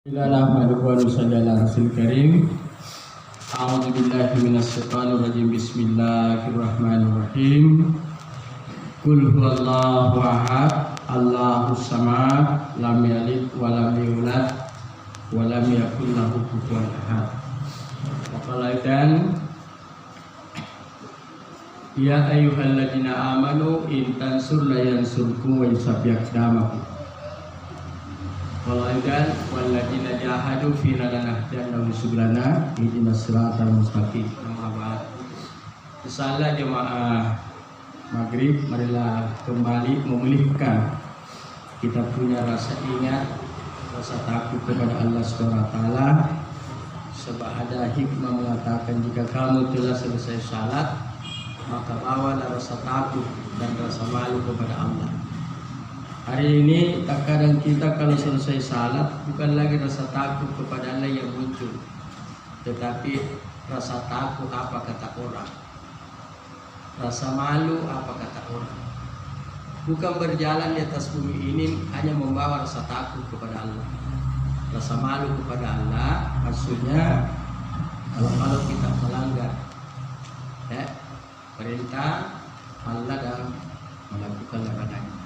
Bismillahirrahmanirrahim. Qul huwallahu ahad, Allahus samad, lam yalid wa lam yulad wa lam yakul lahu kufuwan ahad. Waqalaitan ya ayyuhalladzina amanu in tansur la yansurkum wa yusabbih aqdamakum. Walaikan walladzina jahadu fina lanahdiyannahum sublana ihdinas siratal mustaqim. Insyaallah jemaah maghrib, marilah kembali memulihkan kita punya rasa ingat, rasa takut kepada Allah SWT. Sebab ada hikmah mengatakan jika kamu telah selesai salat, maka bawalah rasa takut dan rasa malu kepada Allah. Hari ini terkadang kita kalau selesai salat bukan lagi rasa takut kepada Allah yang muncul, tetapi rasa takut apa kata orang, rasa malu apa kata orang. Bukan berjalan di atas bumi ini hanya membawa rasa takut kepada Allah, rasa malu kepada Allah. Maksudnya kalau kita melanggar perintah Allah dan melakukan larangannya,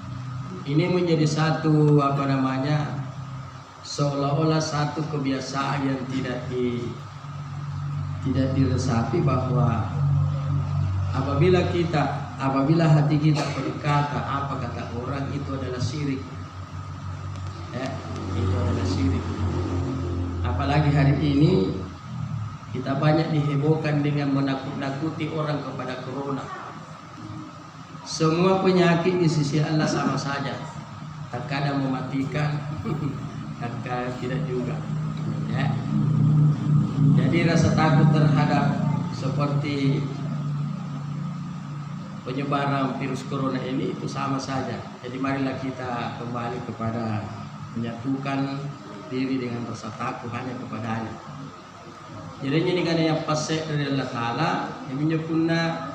ini menjadi satu seolah-olah satu kebiasaan yang tidak diresapi, bahwa apabila hati kita berkata apa kata orang, itu adalah syirik. Itu adalah syirik. Apalagi hari ini kita banyak dihebohkan dengan menakut-nakuti orang kepada corona. Semua penyakit di sisi Allah sama saja, terkadang mematikan, terkadang tidak juga. Jadi rasa takut terhadap seperti penyebaran virus corona ini itu sama saja. Jadi marilah kita kembali kepada menyatukan diri dengan rasa takut hanya kepadanya. Jadi ini kan yang pasek dari Allah Ta'ala, yang menyebutnya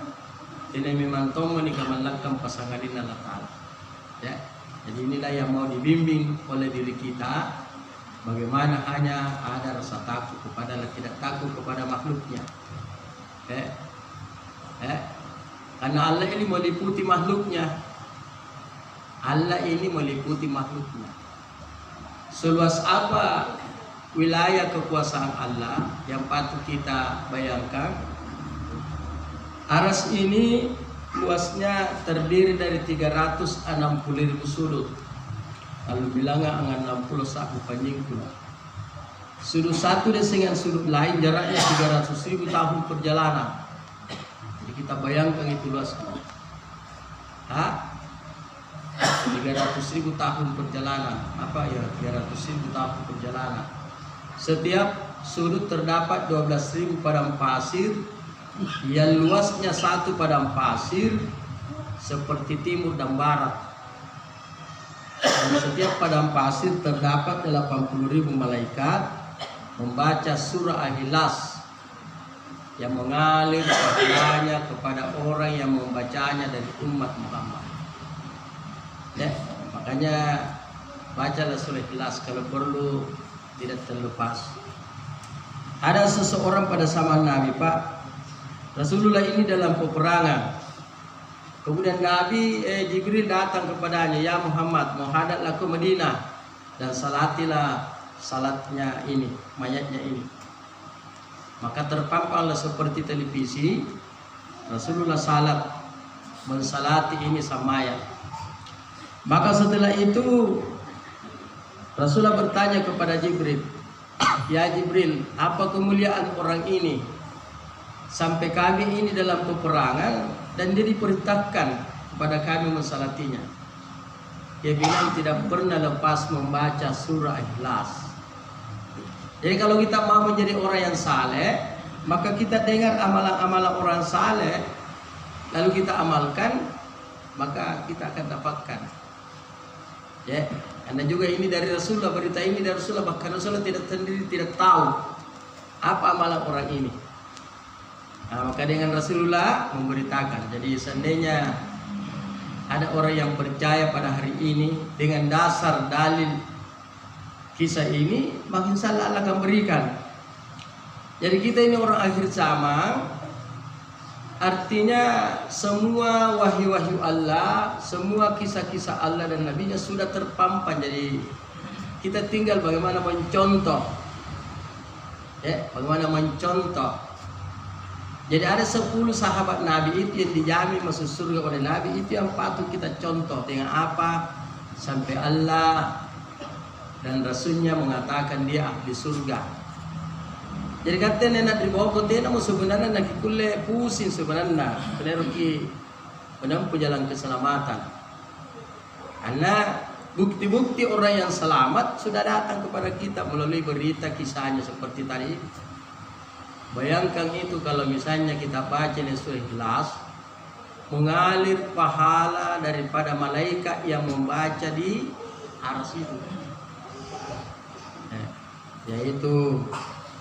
ini memang tomo ni kamalakkan pasangan Allah Ta'ala. Jadi inilah yang mau dibimbing oleh diri kita, bagaimana hanya ada rasa takut kepada Allah, tidak takut kepada makhluknya. Karena Allah ini meliputi makhluknya. Allah ini meliputi makhluknya. Seluas apa wilayah kekuasaan Allah yang patut kita bayangkan. Aras ini luasnya terdiri dari 360.000 sudut. Kalau bilangnya angan 60 saku panjangku. Sudut satu dengan sudut lain jaraknya 300.000 tahun perjalanan. Jadi kita bayangkan itu luasnya. 300.000 tahun perjalanan. Apa ya 300.000 tahun perjalanan. Setiap sudut terdapat 12.000 padang pasir yang luasnya satu padang pasir seperti timur dan barat. Dan setiap padang pasir terdapat 80.000 malaikat membaca surah Al-Ikhlas yang mengalir padanya kepada orang yang membacanya dari umat Muhammad. Makanya bacalah surah Al-Ikhlas kalau perlu, tidak terlepas. Ada seseorang pada zaman Nabi, Pak, Rasulullah ini dalam peperangan. Kemudian Nabi Jibril datang kepadanya, ya Muhammad, menghadaplah ke Madinah dan salatilah salatnya ini, mayatnya ini. Maka terpamparlah seperti televisi, Rasulullah mensalati ini sama mayat. Maka setelah itu Rasulullah bertanya kepada Jibril, ya Jibril, apa kemuliaan orang ini sampai kami ini dalam peperangan dan dia diperintahkan kepada kami mensalatinya? Dia bilang tidak pernah lepas membaca surah Ikhlas. Jadi kalau kita mau menjadi orang yang saleh, maka kita dengar amalan-amalan orang saleh, lalu kita amalkan, maka kita akan dapatkan. Karena juga ini dari Rasulullah, berita ini dari Rasulullah, bahkan Rasulullah tidak tahu apa amalan orang ini. Maka dengan Rasulullah memberitakan. Jadi seandainya ada orang yang percaya pada hari ini dengan dasar dalil kisah ini, makin salah Allah akan berikan. Jadi kita ini orang akhir zaman, artinya semua wahyu-wahyu Allah, semua kisah-kisah Allah dan Nabi-Nya sudah terpampang. Jadi kita tinggal bagaimana mencontoh, ya, bagaimana mencontoh. Jadi ada 10 sahabat Nabi itu yang dijamin masuk surga oleh Nabi, itu yang patut kita contoh. Dengan apa? Sampai Allah dan Rasulnya mengatakan dia ahli surga. Jadi katanya nak dibawa ke tena mau sebenarnya nak kulle pusing sebenarnya peneruki menempuh jalan keselamatan. Karena bukti-bukti orang yang selamat sudah datang kepada kita melalui berita kisahnya seperti tadi. Bayangkan itu kalau misalnya kita baca di surah Ikhlas, mengalir pahala daripada malaikat yang membaca di aras itu. Yaitu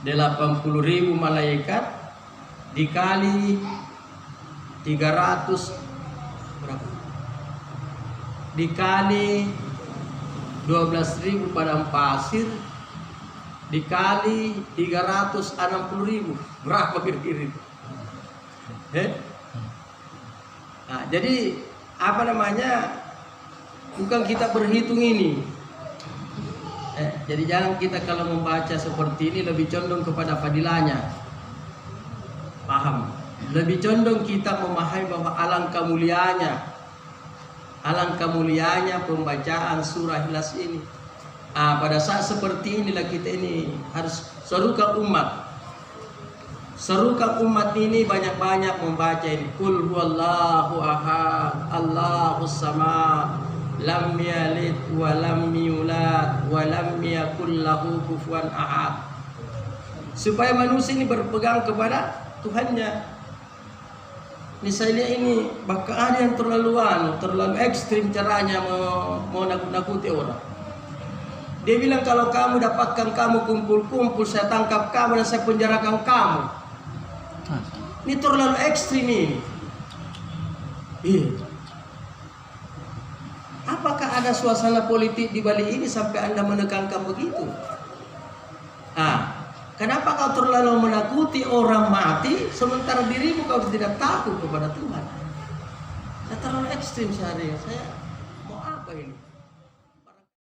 80.000 malaikat dikali 300 berapa? Dikali 12.000 padang pasir dikali 360.000 berapa kira-kira itu? Nah, jadi apa namanya? Bukan kita berhitung ini. Jadi jangan kita kalau membaca seperti ini lebih condong kepada fadilahnya. Paham? Lebih condong kita memahami bahwa alangkah mulianya pembacaan surah Ikhlas ini. Pada saat seperti inilah kita ini harus serukan umat ini banyak-banyak membaca ini. Qul huwallahu ahad, Allahus samad, lam yalid wa lam yulad wa lam yakul lahu kufuwan ahad. Supaya manusia ini berpegang kepada Tuhannya. Misalnya ini bahkan ada yang terlalu ekstrim caranya mau nakut-nakuti orang. Dia bilang kalau kamu dapatkan kamu kumpul-kumpul, saya tangkap kamu dan saya penjarakan kamu. Ini terlalu ekstrim ini. Iya. Apakah ada suasana politik di balik ini sampai Anda menekankan begitu? Kenapa kau terlalu menakuti orang mati sementara dirimu kau tidak takut kepada Tuhan? Saya terlalu ekstrim sehari. Saya mau apa ini?